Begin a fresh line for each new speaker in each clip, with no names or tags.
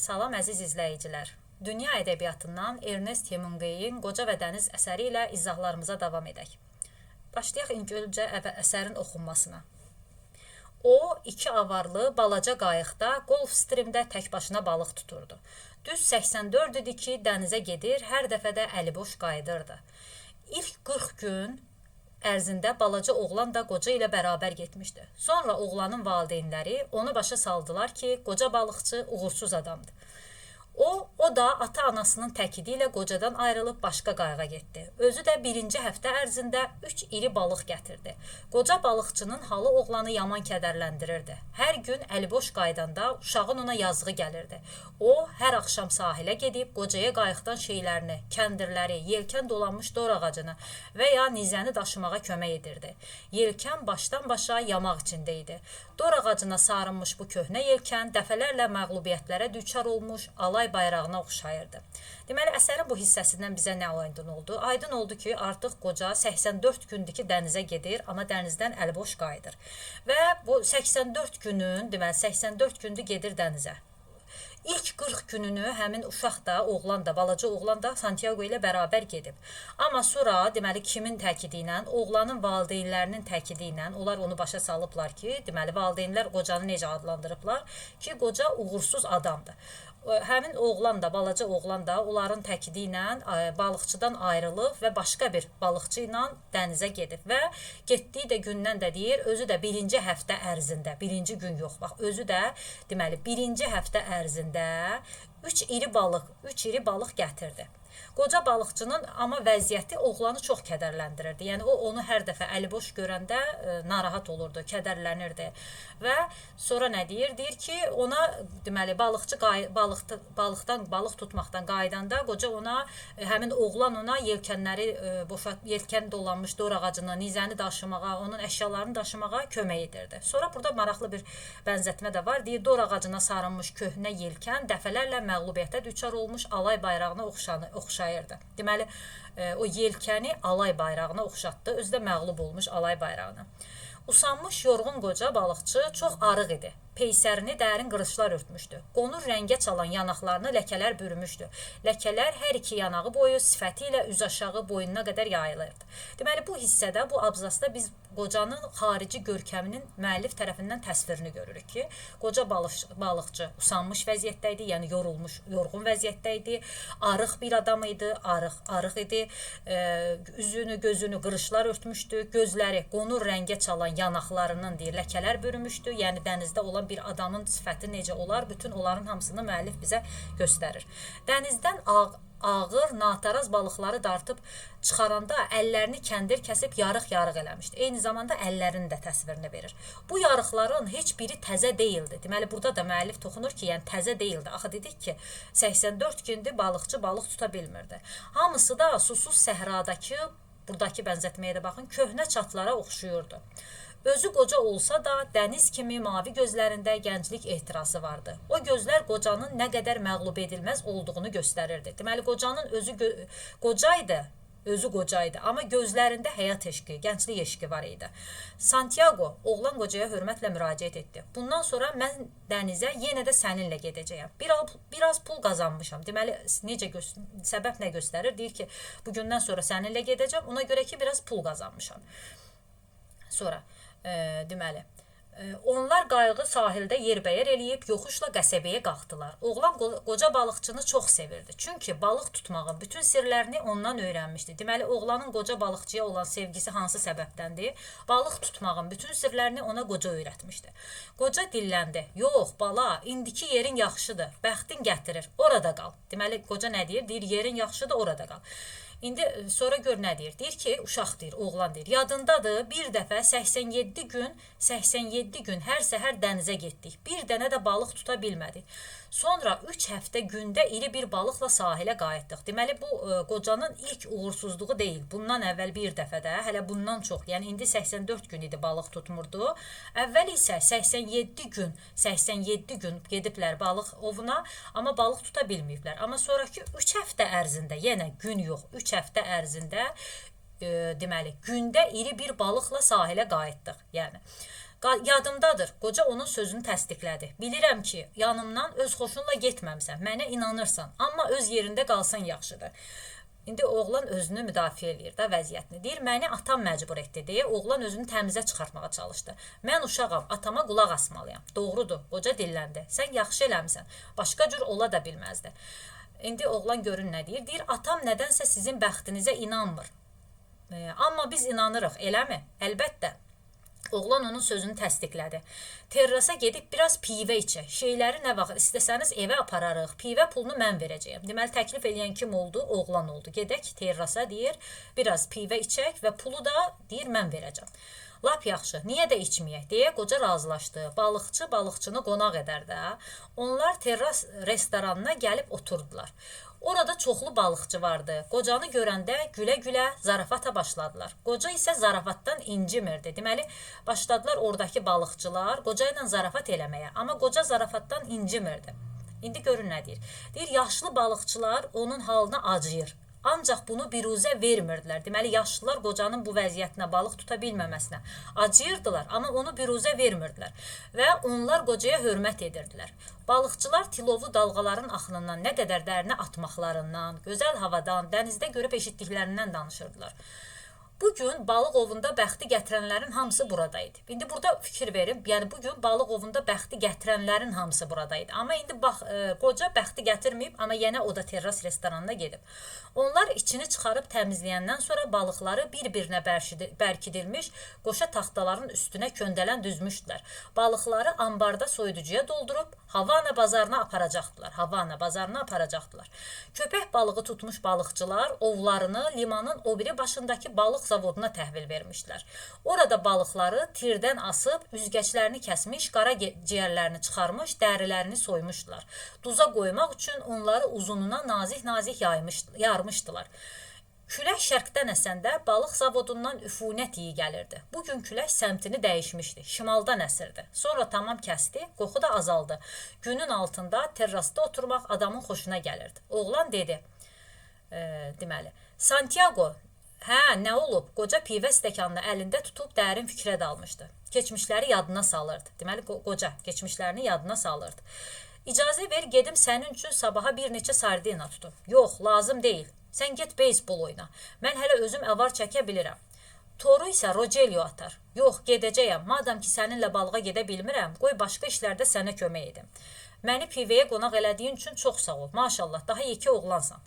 Salam əziz izləyicilər. Dünya ədəbiyyatından Ernest Hemingway'in Qoca və Dəniz əsəri ilə izahlarımıza davam edək. Başlayaq ilk öncə əsərin oxunmasına. O, iki avarlı balaca qayıqda Gulf Stream'də tək başına balıq tuturdu. Düz 84 idi ki, dənizə gedir, hər dəfədə əliboş qayıdırdı. İlk 40 gün ərzində balaca oğlan da qoca ilə bərabər getmişdi. Sonra oğlanın valideynləri onu başa saldılar ki, qoca balıqçı uğursuz adamdır. O da ata-anasının təkidi ilə qocadan ayrılıb başqa qayığa getdi. Özü də birinci həftə ərzində 3 iri balıq gətirdi. Qoca balıqçının halı oğlanı yaman kədərləndirirdi. Hər gün əliboş qaydanda uşağın ona yazığı gəlirdi. O, hər axşam sahilə gedib qocaya qayıqdan şeylərini, kəndirləri, yelkən dolanmış dor ağacını və ya nizəni daşımağa kömək edirdi. Yelkən başdan başa yamaq içində idi. Dor ağacına sarınmış bu köhnə yelkən dəfələrlə məğlubiyyətlərə düçar olmuş alay bayrağına oxşayırdı. Deməli, əsərin bu hissəsindən bizə nə aydın oldu? Aydın oldu ki, artıq qoca 84 gündür ki, dənizə gedir, amma dənizdən əliboş qayıdır. Və bu 84 günün, deməli, 84 gündür gedir dənizə. İlk 40 gününü həmin uşaq da, oğlan da, balaca oğlan da Santiago ilə bərabər gedib. Amma sonra, deməli, kimin təkidi ilə? Oğlanın valideynlərinin təkidi ilə. Onlar onu başa salıblar ki, deməli, valideynlər qocanı necə adlandırıblar? Ki, qoca uğursuz adamdır. Həmin oğlan da, balaca oğlan da onların təkidi ilə balıqçıdan ayrılıb və başqa bir balıqçı ilə dənizə gedib. Və getdiyi də gündən də deyir, özü də birinci həftə ərzində, birinci gün yox, bax, özü də, deməli, birinci həftə ərzində 3 iri balıq gətirdi. Qoca balıqçının amma vəziyyəti oğlanı çox kədərləndirirdi. Yəni, o onu hər dəfə əliboş görəndə narahat olurdu, kədərlənirdi. Və sonra nə deyir? Deyir ki, ona, deməli, balıqçı balıqdan, balıq tutmaqdan qaydanda qoca ona, həmin oğlan ona yelkənləri, yelkən dolanmış dor ağacını, nizəni daşımağa, onun əşyalarını daşımağa kömək edirdi. Sonra burada maraqlı bir bənzətmə də var. Deyir, dor ağacına sarınmış köhnə yelkən dəfələrlə məğlubiyyətə düçar olmuş alay bayrağına oxşayırdı. Deməli, o yelkəni alay bayrağına oxşatdı, özü də məğlub olmuş alay bayrağına. Usanmış, yorğun qoca balıqçı çox arıq idi. Peysərini dərin qırışlar örtmüşdü. Qonur rəngə çalan yanaqlarını ləkələr bürümüşdü. Ləkələr hər iki yanağı boyu sifəti ilə üz aşağı boynuna qədər yayılırdı. Deməli, bu hissədə, bu abzasda biz qocanın xarici görkəminin müəllif tərəfindən təsvirini görürük ki, qoca balıqçı usanmış vəziyyətdə idi, yəni yorulmuş, yorğun vəziyyətdə idi, arıq bir adam idi, arıq idi, üzünü, gözünü qırışlar örtmüşdü, gözləri qonur rəngə çalan yanaqlarının deyir, ləkələr bürümüşdü, yəni dənizdə olan bir adamın sifəti necə olar, bütün onların hamısını müəllif bizə göstərir. Dənizdən ağır, nataraz balıqları dartıb çıxaranda əllərini kəndir kəsib yarıq-yarıq eləmişdi. Eyni zamanda əllərinin də təsvirini verir. Bu yarıqların heç biri təzə deyildi. Deməli, burada da müəllif toxunur ki, yəni təzə deyildi. Axı dedik ki, 84 gündür balıqçı balıq tuta bilmirdi. Hamısı da susuz səhradakı, buradakı bənzətməyə də baxın, köhnə çatlara oxşuyurdu. Özü qoca olsa da dəniz kimi mavi gözlərində gənclik ehtirası vardı. O gözlər qocanın nə qədər məğlub edilməz olduğunu göstərirdi. Deməli, qocanın özü qocaydı, amma gözlərində həyat eşqi, gənclik eşqi var idi. Santiago, oğlan qocaya hörmətlə müraciət etdi. Bundan sonra mən dənizə yenə də səninlə gedəcəyəm. Biraz pul qazanmışam. Deməli, səbəb nə göstərir? Deyir ki, bugündən sonra səninlə gedəcəm, ona görə ki, biraz pul qazanmışam. Sonra, deməli, onlar qayığı sahildə yerbəyər eləyib yoxuşla qəsəbəyə qalxdılar. Oğlan qoca balıqçını çox sevirdi. Çünki balıq tutmağın bütün sirlərini ondan öyrənmişdi. Deməli, oğlanın qoca balıqçıya olan sevgisi hansı səbəbdəndir? Balıq tutmağın bütün sirlərini ona qoca öyrətmişdi. Qoca dilləndi. Yox, bala, indiki yerin yaxşıdır, bəxtin gətirir, orada qal. Deməli, qoca nə deyir? Deyir, yerin yaxşıdır, orada qal. İndi sonra gör nə deyir? Deyir ki, uşaq deyir, oğlan deyir. Yadındadır, bir dəfə 87 gün hər səhər dənizə getdik. Bir dənə də balıq tuta bilmədik. Sonra 3 həftə gündə iri bir balıqla sahilə qayıtdıq. Deməli, bu qocanın ilk uğursuzluğu deyil. Bundan əvvəl bir dəfə də, hələ bundan çox, yəni indi 84 gün idi balıq tutmurdu. Əvvəl isə 87 gün gediblər balıq ovuna, amma balıq tuta bilməyiblər. Amma sonraki 3 həftə ərzində, yenə gün yox, 3 həftə ərzində, deməli, gündə iri bir balıqla sahilə qayıtdıq. Yəni, Yadımdadır. Qoca onun sözünü təsdiqlədi. Bilirəm ki, yanımdan öz xoşunla getməmsən, mənə inanırsan, amma öz yerində qalsan yaxşıdır. İndi oğlan özünü müdafiə eləyir də vəziyyətini. Deyir, məni atam məcbur etdi deyə oğlan özünü təmizə çıxartmağa çalışdı. Mən uşağam, atama qulaq asmalıyam. Doğrudur, qoca dilləndi. Sən yaxşı eləmsən. Başqa cür ola da bilməzdi. İndi oğlan görün nə deyir? Deyir, atam nədənsə sizin bəxtinizə inanmır. Amma biz inanırıq, eləmi? Əlbəttə. Oğlan onun sözünü təsdiqlədi. Terrasa gedib biraz pivə içək. Şeyləri nə vaxt istəsəniz evə apararıq. Pivə pulunu mən verəcəyəm. Deməli, təklif eləyən kim oldu? Oğlan oldu. Gedək terrasa, deyir, biraz pivə içək və pulu da, deyir, mən verəcəm. Lap yaxşı, niyə də içməyək, deyə qoca razılaşdı. Balıqçı balıqçını qonaq edər də. Onlar terras restoranına gəlib oturdular. Orada çoxlu balıqçı vardı. Qocanı görəndə gülə-gülə zarafata başladılar. Qoca isə zarafatdan incimirdi. Deməli, başladılar oradakı balıqçılar qoca ilə zarafat eləməyə. Amma qoca zarafatdan incimirdi. İndi görün nə deyir. Deyir, yaşlı balıqçılar onun halına acıyır. Ancaq bunu biruzə vermirdilər. Deməli, yaşlılar qocanın bu vəziyyətinə, balıq tuta bilməməsinə acıyırdılar, amma onu biruzə vermirdilər. Və onlar qocaya hörmət edirdilər. Balıqçılar tilovu dalğaların axınından, nə qədər dərinə atmaqlarından, gözəl havadan, dənizdə görüb eşitdiklərindən danışırdılar. Bugün balıq ovunda bəxti gətirənlərin hamısı buradaydı. İndi burada fikir verin, yəni bugün balıq ovunda bəxti gətirənlərin hamısı buradaydı. Amma indi bax, qoca bəxti gətirməyib, amma yenə o da terras restoranına gedib. Onlar içini çıxarıb təmizləyəndən sonra balıqları bir-birinə bərkidilmiş qoşa taxtaların üstünə köndələn düzmüşdülər. Balıqları ambarda soyuducuya doldurub Havana bazarına aparacaqdılar. Köpək balığı tutmuş balıqçılar ovlarını limanın o biri başındakı balıq zavoduna təhvil vermişdilər. Orada balıqları tirdən asıb, üzgəçlərini kəsmiş, qara ciyərlərini çıxarmış, dərilərini soymuşdular. Duza qoymaq üçün onları uzununa nazik-nazik yarmışdılar. Külək şərqdən əsəndə balıq zavodundan üfunət iyi gəlirdi. Bugün külək səmtini dəyişmişdi, şimaldan əsirdi. Sonra tamam kəsdi, qoxu da azaldı. Günün altında terrasda oturmaq adamın xoşuna gəlirdi. Oğlan dedi, deməli, Santiago, hə, nə olub? Qoca pivə stəkanını əlində tutub dərin fikrə dalmışdı. Keçmişləri yadına salırdı. Deməli, qoca keçmişlərini yadına salırdı. İcazə ver, gedim sənin üçün sabaha bir neçə sardina tutum. Yox, lazım deyil. Sən get beysbol oyna. Mən hələ özüm əvar çəkə bilirəm. Toru isə Rogelio atar. Yox, gedəcəyəm. Madam ki, səninlə balığa gedə bilmirəm, qoy başqa işlərdə sənə kömək edim. Məni pivəyə qonaq elədiyin üçün çox sağ ol. Maşallah, daha yekə oğlansan.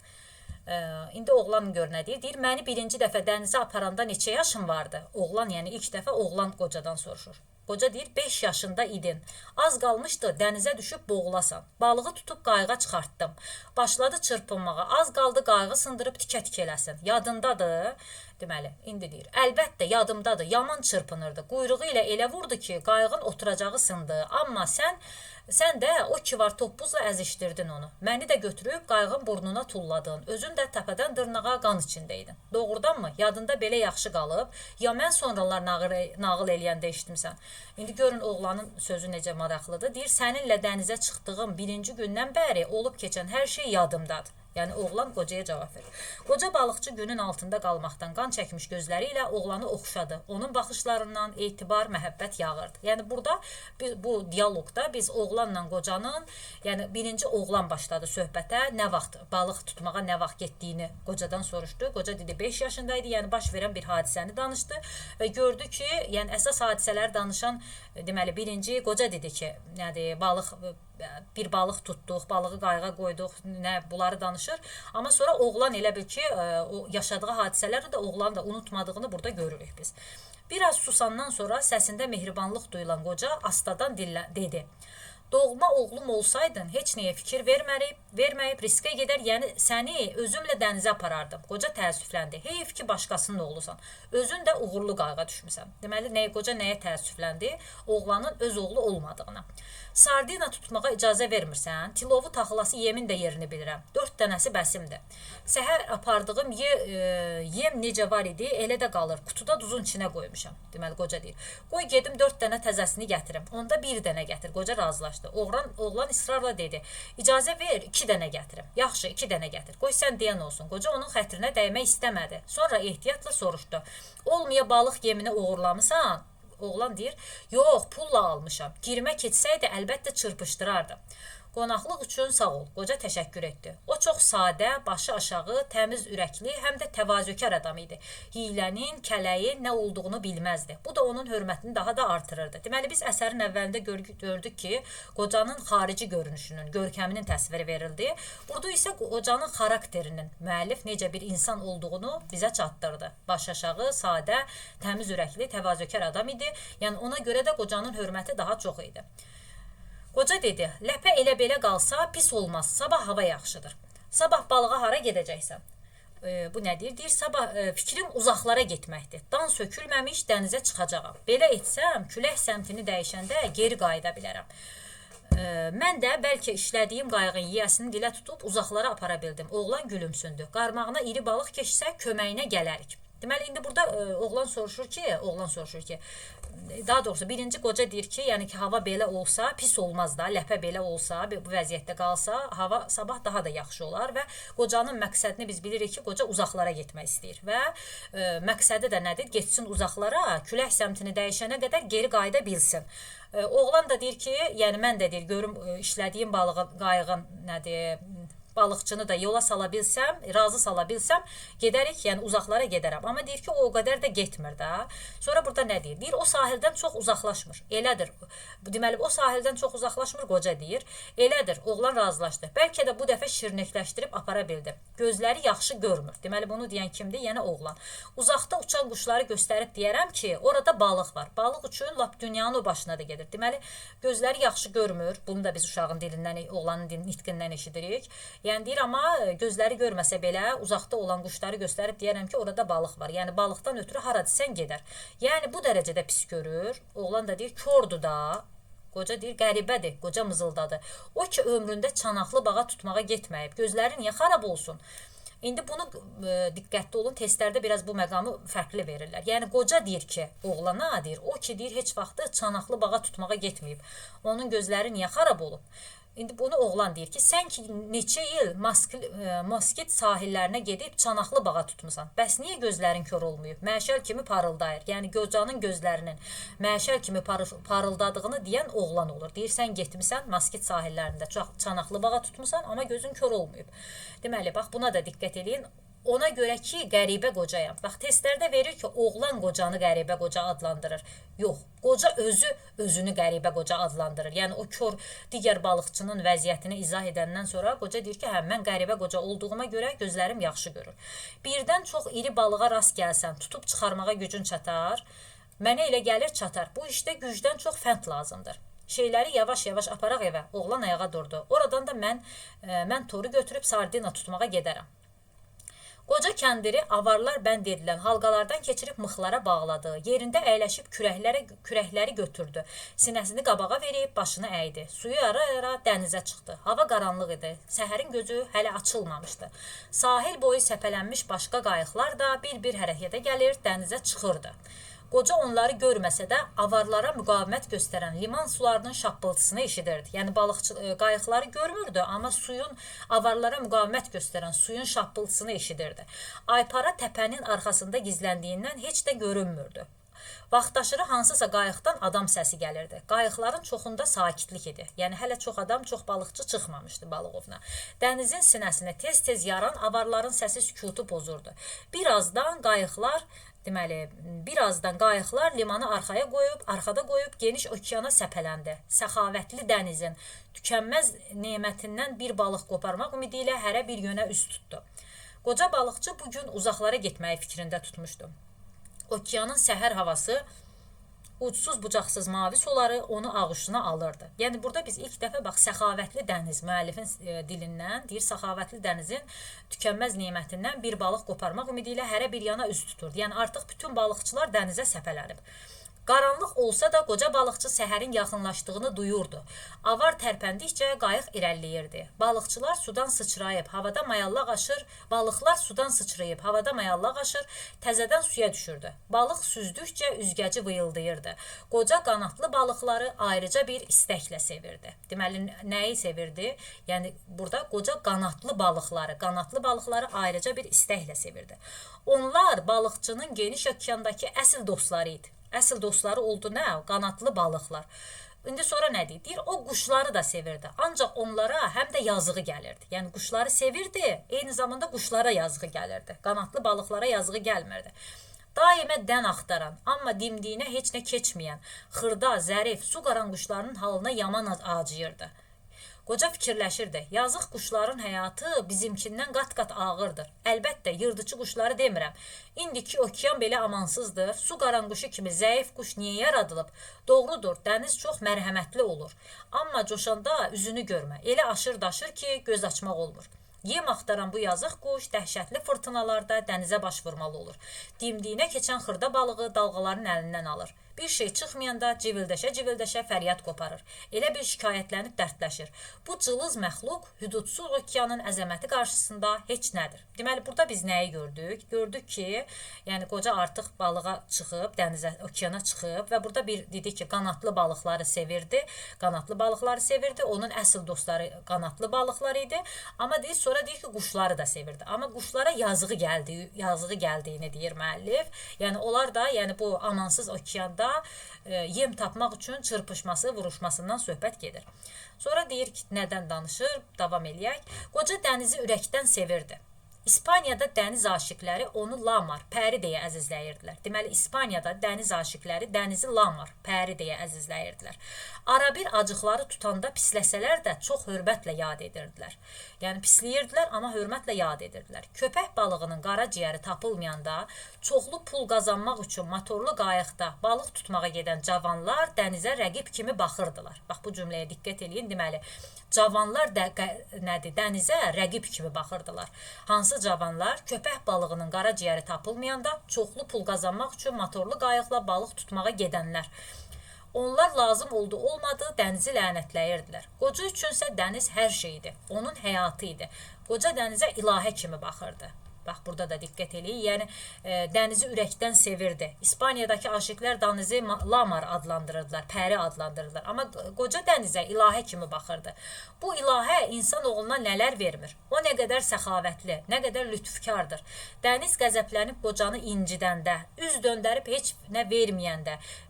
İndi oğlan gör nə deyir? Deyir, məni birinci dəfə dənizə aparanda neçə yaşım vardı? Oğlan, yəni ilk dəfə oğlan qocadan soruşur. Qoca deyir, 5 yaşında idin. Az qalmışdı, dənizə düşüb boğulasan. Balığı tutub qayığa çıxartdım. Başladı çırpınmağa. Az qaldı qayığı sındırıb tikə-tikə eləsin. Yadındadır? Deməli, indi deyir, əlbəttə yadımdadır. Yaman çırpınırdı. Quyruğu ilə elə vurdu ki, qayığın oturacağı sındı. Amma sən də o kivar toppuzla əzişdirdin onu. Məni də götürüb qayığın burnuna tulladın. Özün də təpədən dırnağa qan içindəydin. Doğrudanmı? Yadında belə yaxşı qalıb? Ya mən sonralar nağıl eləyəndə eşitmişsən. İndi görün oğlanın sözü necə maraqlıdır. Deyir, səninlə dənizə çıxdığım birinci gündən bəri olub keçən hər şey yadımdadır. Yəni oğlan qocaya cavab verir. Qoca balıqçı günün altında qalmaqdan qan çəkmiş gözləri ilə oğlanı oxşadı. Onun baxışlarından etibar, məhəbbət yağırdı. Yəni burada bu dialoqda biz oğlanla qocanın, yəni birinci oğlan başladı söhbətə, nə vaxt balıq tutmağa nə vaxt getdiyini qocadan soruşdu. Qoca dedi 5 yaşındaydı, yəni baş verən bir hadisəni danışdı və gördü ki, yəni əsas hadisələri danışan deməli birinci qoca dedi ki, yəni bir balıq tutduq, balığı qayığa qoyduq, nə bunları danışır. Amma sonra oğlan elə bil ki, o yaşadığı hadisələri də oğlan da unutmadığını burada görürük biz. Biraz susandan sonra səsində mehribanlıq duyulan qoca astadan dedi. Doğma oğlum olsaydın, heç nəyə fikir verməyib riskə gedər, yəni səni özümlə dənizə aparardım. Qoca təəssüfləndi. Heyf ki, başqasının oğlusan. Özün də uğurlu qayığa düşmüsən. Deməli, qoca nəyə təəssüfləndi? Oğlanın öz oğlu olmadığına. Sardina tutmağa icazə vermirsən, tilovu taxılası yemin də yerini bilirəm. 4 dənəsi bəsimdir. Səhər apardığım yem necə var idi, elə də qalır. Qutuda duzun içinə qoymuşam. Deməli, qoca deyir. Qoy gedim 4 dənə təzəsini gətirim. Onda 1 dənə gətir. Qoca razılaşdı. Oğlan israrla dedi. İcazə ver, 2 dənə gətirim. Yaxşı, 2 dənə gətir. Qoy sən deyən olsun. Qoca onun xətrinə dəymək istəmədi. Sonra ehtiyatla soruşdu. Olmaya balıq yemini uğurlamısan? Oğlan deyir, yox, pulla almışam. Girmə keçsəydi əlbəttə çırpışdırardı. Qonaqlıq üçün sağ ol, qoca təşəkkür etdi. O çox sadə, başı aşağı, təmiz ürəkli, həm də təvazökar adam idi. Hiylənin, kələyin nə olduğunu bilməzdi. Bu da onun hörmətini daha da artırırdı. Deməli, biz əsərin əvvəlində gördük ki, qocanın xarici görünüşünün, görkəminin təsviri verildi. Burada isə qocanın xarakterinin, müəllif necə bir insan olduğunu bizə çatdırdı. Baş aşağı, sadə, təmiz ürəkli, təvazökar adam idi. Yəni, ona görə də qocanın hörməti daha çox idi. Qoca dedi, ləpə elə belə qalsa pis olmaz, sabah hava yaxşıdır. Sabah balığa hara gedəcəksən? Bu nədir? Deyir, sabah fikrim uzaqlara getməkdir. Dan sökülməmiş dənizə çıxacağam. Belə etsəm, külək səmtini dəyişəndə geri qayıda bilərəm. Mən də bəlkə işlədiyim qayığın yiyəsini dilə tutub uzaqlara apara bildim. Oğlan gülümsündü. Qarmağına iri balıq keçsə köməyinə gələrik. Deməli, indi burada oğlan soruşur ki, daha doğrusu birinci qoca deyir ki, yəni ki, hava belə olsa, pis olmaz da, ləpə belə olsa, bu vəziyyətdə qalsa, hava sabah daha da yaxşı olar və qocanın məqsədini biz bilirik ki, qoca uzaqlara getmək istəyir və məqsədi də nədir? Getsin uzaqlara, külək səmtini dəyişənə qədər geri qayıda bilsin. Oğlan da deyir ki, yəni mən də deyir, görüm işlədiyim qayığın nədir, balıqçını da yola sala bilsəm, razı sala bilsəm, gedərik, yəni uzaqlara gedərəm. Amma deyir ki, o qədər də getmir də. Sonra burada nə deyir? Deyir, o sahildən çox uzaqlaşmır. Elədir. Deməli, o sahildən çox uzaqlaşmır, qoca deyir. Elədir, oğlan razılaşdı. Bəlkə də bu dəfə şirinlikləşdirib apara bildi. Gözləri yaxşı görmür. Deməli, bunu deyən kimdir? Yəni oğlan. Uzaqda uçan quşları göstərib deyərəm ki, orada balıq var. Balıq üçün lap dünyanın o başına da gedir. Deməli, gözləri yaxşı görmür. Bunu da biz uşağın dilindən, oğlanın nitqindən eşidirik. Yəni deyir, amma gözləri görməsə belə uzaqda olan quşları göstərib deyərəm ki, orada balıq var. Yəni balıqdan ötürü hara desən gedər. Yəni bu dərəcədə pis görür. Oğlan da deyir, kordur da. Qoca deyir, qəribədir. Qoca mızıldadı. O ki, ömründə çanaqlı bağa tutmağa getməyib. Gözləri niyə xarab olsun? İndi bunu diqqətli olun, testlərdə biraz bu məqamı fərqli verirlər. Yəni qoca deyir ki, oğlana deyir, o ki deyir, heç vaxtı çanaqlı bağa tutmağa getməyib. Onun gözləri niyə xarab olub? İndi bunu oğlan deyir ki, sən ki neçə il Moskit sahillərinə gedib çanaqlı bağa tutmusan. Bəs niyə gözlərin kör olmayıb? Məşəl kimi parıldayır. Yəni qocanın gözlərinin məşəl kimi parıldadığını deyən oğlan olur. Deyir, sən getmisən Moskit sahillərində çanaqlı bağa tutmusan, amma gözün kör olmayıb. Deməli, bax buna da diqqət edin. Ona görə ki, qəribə qocayam. Bax, testlərdə verir ki, oğlan qocanı qəribə qoca adlandırır. Yox, qoca özünü qəribə qoca adlandırır. Yəni, o kör digər balıqçının vəziyyətini izah edəndən sonra qoca deyir ki, hə, mən qəribə qoca olduğuma görə gözlərim yaxşı görür. Birdən çox iri balığa rast gəlsən, tutub çıxarmağa gücün çatar. Mənə elə gəlir çatar. Bu işdə gücdən çox fənd lazımdır. Şeyləri yavaş-yavaş aparaq evə. Oğlan ayağa durdu. Oradan da mən toru götürüb sardina tutmağa gedərəm. Qoca kəndiri avarlar bənd edilən halqalardan keçirib mıxlara bağladı. Yerində əyləşib kürəkləri götürdü. Sinəsini qabağa verib başını əydi. Suyu ara-ara dənizə çıxdı. Hava qaranlıq idi. Səhərin gözü hələ açılmamışdı. Sahil boyu səpələnmiş başqa qayıqlar da bir-bir hərəkətə gəlir, dənizə çıxırdı. Qoca onları görməsə də avarlara müqavimət göstərən liman sularının şappıltısını eşidirdi. Yəni qayıqları görmürdü, amma avarlara müqavimət göstərən suyun şappıltısını eşidirdi. Aypara təpənin arxasında gizləndiyindən heç də görünmürdü. Vaxtaşırı hansısa qayıqdan adam səsi gəlirdi. Qayıqların çoxunda sakitlik idi. Yəni hələ çox adam, çox balıqçı çıxmamışdı balıq ovuna. Dənizin sinəsini tez-tez yaran avarların səsi sükutu pozurdu. Birazdan qayıqlar limanı arxada qoyub geniş okeana səpələndi. Səxavətli dənizin tükənməz nemətindən bir balıq qoparmaq ümidi ilə hərə bir yönə üz tutdu. Qoca balıqçı bugün uzaqlara getməyi fikrində tutmuşdu. Okeanın səhər havası, ucsuz-bucaqsız mavi suları onu ağuşuna alırdı. Yəni, burada biz ilk dəfə, bax, səxavətli dəniz, müəllifin dilindən deyir, səxavətli dənizin tükənməz nemətindən bir balıq qoparmaq ümidi ilə hərə bir yana üz tuturdu. Yəni, artıq bütün balıqçılar dənizə səpələnib. Qaranlıq olsa da qoca balıqçı səhərin yaxınlaşdığını duyurdu. Avar tərpəndikcə qayıq irəliləyirdi. Balıqlar sudan sıçrayıb, havada mayallaq aşır, təzədən suya düşürdü. Balıq süzdükcə üzgəci vıyıldayırdı. Qoca qanatlı balıqları ayrıca bir istəklə sevirdi. Deməli, nəyi sevirdi? Yəni, burada qoca qanatlı balıqları ayrıca bir istəklə sevirdi. Onlar balıqçının geniş okeandakı əsl dostları idi. Əsl dostları oldu nə? Qanadlı balıqlar. İndi sonra nə deyir? Deyir, o quşları da sevirdi. Ancaq onlara həm də yazığı gəlirdi. Yəni quşları sevirdi, eyni zamanda quşlara yazığı gəlirdi. Qanadlı balıqlara yazığı gəlmirdi. Daimə dən axtaran, amma dimdiyinə heç nə keçməyən, xırda, zərif, su qaran quşların halına yaman acıyırdı. Qoca fikirləşirdi, yazıq quşların həyatı bizimkindən qat-qat ağırdır. Əlbəttə, yırdıcı quşları demirəm. İndiki okean belə amansızdır. Su qaran quşu kimi zəif quş niyə yaradılıb? Doğrudur, dəniz çox mərhəmətli olur. Amma coşanda üzünü görmə. Elə aşır-daşır ki, göz açmaq olmur. Yem axtaran bu yazıq quş dəhşətli fırtınalarda dənizə baş vurmalı olur. Dimdiyinə keçən xırda balığı dalğaların əlindən alır. Bir şey çıxmayanda civildəşə-civildəşə fəryad qoparır. Elə bir şikayətlənib dərdləşir. Bu cılız məxluq hüdudsuz okeanın əzəməti qarşısında heç nədir. Deməli, burada biz nəyi gördük? Gördük ki, yəni qoca artıq balığa çıxıb, dənizə, okeana çıxıb və burada bir dedi ki, qanadlı balıqları sevirdi. Qanadlı balıqları sevirdi. Onun əsl dostları qanadlı balıqlar idi. Amma deyir, sonra deyir ki, quşları da sevirdi. Amma quşlara yazığı gəldiyini deyir müəllif. Yəni onlar da, yəni bu amansız okeanda yem tapmaq üçün çırpışması, vuruşmasından söhbət gedir. Sonra deyir ki, nədən danışır? Davam eləyək. Qoca dənizi ürəkdən sevirdi. İspaniyada dəniz aşiqləri onu Lamar, pəri deyə əzizləyirdilər. Deməli, İspaniyada dəniz aşiqləri dənizi Lamar, pəri deyə əzizləyirdilər. Arabir acıqları tutanda pisləsələr də çox hörmətlə yad edirdilər. Yəni, pisləyirdilər, amma hörmətlə yad edirdilər. Köpək balığının qara ciyəri tapılmayanda çoxlu pul qazanmaq üçün motorlu qayıqda balıq tutmağa gedən cavanlar dənizə rəqib kimi baxırdılar. Bax, bu cümləyə diqqət eləyin. Deməli, cavanlar nədir? Dənizə rəqib kimi baxırdılar. Hansı cavanlar? Köpək balığının qara ciyəri tapılmayanda çoxlu pul qazanmaq üçün motorlu qayıqla balıq tutmağa gedənlər. Onlar lazım olmadı, dənizi lənətləyirdilər. Qoca üçünsə dəniz hər şeydi, onun həyatı idi. Qoca dənizə ilahə kimi baxırdı. Bax, burada da diqqət eləyin. Yəni, dənizi ürəkdən sevirdi. İspaniyadakı aşiqlər dənizi Lamar adlandırırdılar, pəri adlandırırdılar. Amma qoca dənizə ilahə kimi baxırdı. Bu ilahə insan oğluna nələr vermir? O nə qədər səxavətli, nə qədər lütfkardır. Dəniz qəzəblənib qocanı incidəndə, üz döndərib heç nə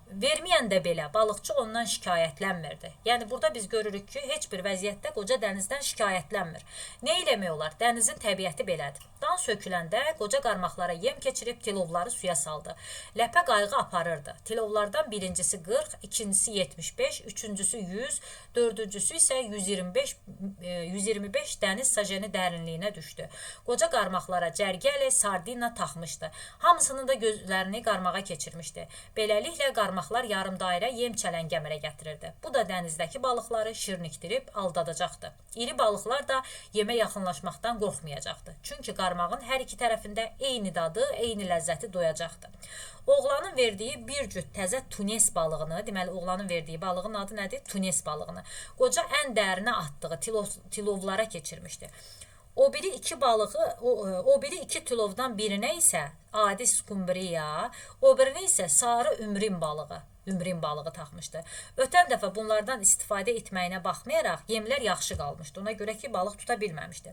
verməyəndə belə balıqçı ondan şikayətlənmirdi. Yəni, burada biz görürük ki, heç bir vəziyyətdə qoca dənizdən şikayətlənmir. Nə eləmək olar? Dənizin təbiəti belədir. Dan söküləndə qoca qarmaqlara yem keçirib tilovları suya saldı. Ləpə qayığı aparırdı. Tilovlardan birincisi 40, ikincisi 75, üçüncüsü 100, dördüncüsü isə 125 dəniz sajeni dərinliyinə düşdü. Qoca qarmaqlara cərgəli, sardina taxmışdı. Hamısının da gözlərini qarmağa keçirmişdi. Beləliklə qarmaqlar yarım dairə yem çələngi əmələ gətirirdi. Bu da dənizdəki balıqları şirnikdirib aldadacaqdı. İri balıqlar da yemə yaxınlaşmaqdan qorxmayacaqdı. Çünki qarmağın hər iki tərəfində eyni dadı, eyni ləzzəti doyacaqdı. Oğlanın verdiyi bir cüt təzə tunes balığını, deməli oğlanın verdiyi balığın adı nədir? Tunes balığını. Qoca ən dərinə atdığı tilovlara keçirmişdi. O biri iki tilovdan birinə isə adi skumbriya, o birinə isə sarı ümrin balığı taxmışdı. Ötən dəfə bunlardan istifadə etməyinə baxmayaraq yemlər yaxşı qalmışdı. Ona görə ki, balıq tuta bilməmişdi.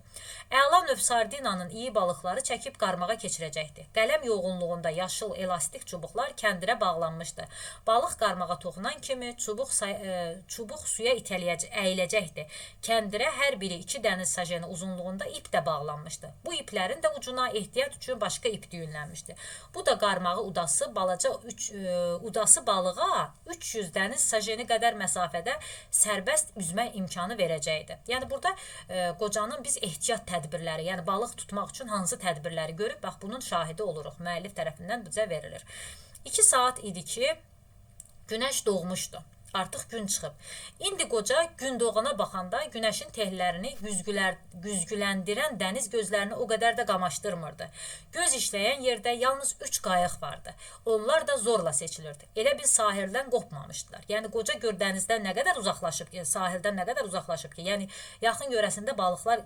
Əla növ sardinanın iyi balıqları çəkib qarmağa keçirəcəkdi. Qələm yoğunluğunda yaşıl elastik çubuqlar kəndirə bağlanmışdı. Balıq qarmağa toxunan kimi çubuq suya əyiləcəkdi. Kəndirə hər biri 2 dəniz sajeni uzunluğunda ip də bağlanmışdı. Bu iplərin də ucuna ehtiyat üçün başqa ip düyünlənmişdi. Bu da qarmağı udası balığa 300 dəniz sajeni qədər məsafədə sərbəst üzmə imkanı verəcəkdi. Yəni, burada qocanın biz ehtiyat tədbirləri, yəni balıq tutmaq üçün hansı tədbirləri görüb, bax, bunun şahidi oluruq. Müəllif tərəfindən bizə verilir. 2 saat idi ki, günəş doğmuşdu. Artıq gün çıxıb. İndi qoca gün doğana baxanda günəşin tellərini güzgüləndirən dəniz gözlərini o qədər də qamaşdırmırdı. Göz işləyən yerdə yalnız 3 qayıq vardı. Onlar da zorla seçilirdi. Elə bir sahildən qopmamışdılar. Yəni, qoca gör dənizdən nə qədər uzaqlaşıb ki, sahildən nə qədər uzaqlaşıb ki, yəni yaxın yörəsində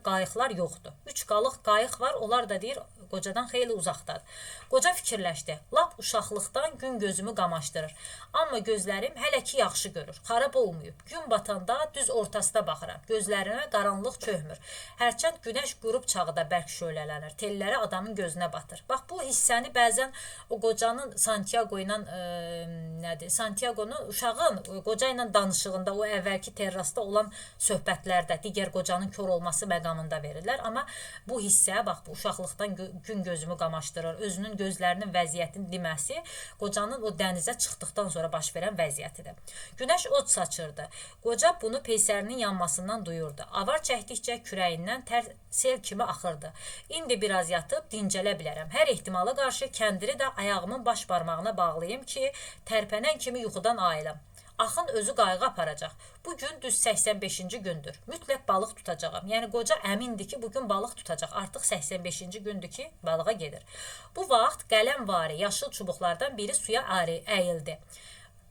qayıqlar yoxdur. 3 qayıq var, onlar da deyir, qocadan xeyli uzaqdadır. Qoca fikirləşdi, lap uşaqlıqdan gün gözümü qamaşdırır. Amma gözlərim hələ ki yaxşı yaxşı görür. Xarab olmayıb. Gün batanda düz ortasına baxıram. Gözlərinə qaranlıq çöhmür. Hərçənd günəş qürub çağda bərk şölələnir. Telləri adamın gözünə batır. Bax bu hissəni bəzən o qocanın Santiago ilə Santiago'nun uşağın qoca ilə danışığında, o əvvəlki terrasda olan söhbətlərdə digər qocanın kör olması məqamında verirlər. Amma bu hissə, bax bu uşaqlıqdan gün gözümü qamaşdırır. Özünün gözlərinin vəziyyətini deməsi qocanın o dənizə çıxdıqdan sonra baş verən vəziyyətidir. Günəş od saçırdı. Qoca bunu peysərinin yanmasından duyurdu. Avar çəkdikcə kürəyindən tər sel kimi axırdı. İndi biraz yatıb dincələ bilərəm. Hər ehtimala qarşı kəndiri də ayağımın baş barmağına bağlayım ki, tərpənən kimi yuxudan ayılam. Axın özü qayğı aparacaq. Bugün düz 85-ci gündür. Mütləq balıq tutacağam. Yəni qoca əmindir ki, bugün balıq tutacaq. Artıq 85-ci gündür ki, balığa gedir. Bu vaxt qələmvari yaşıl çubuqlardan biri suya əyildi.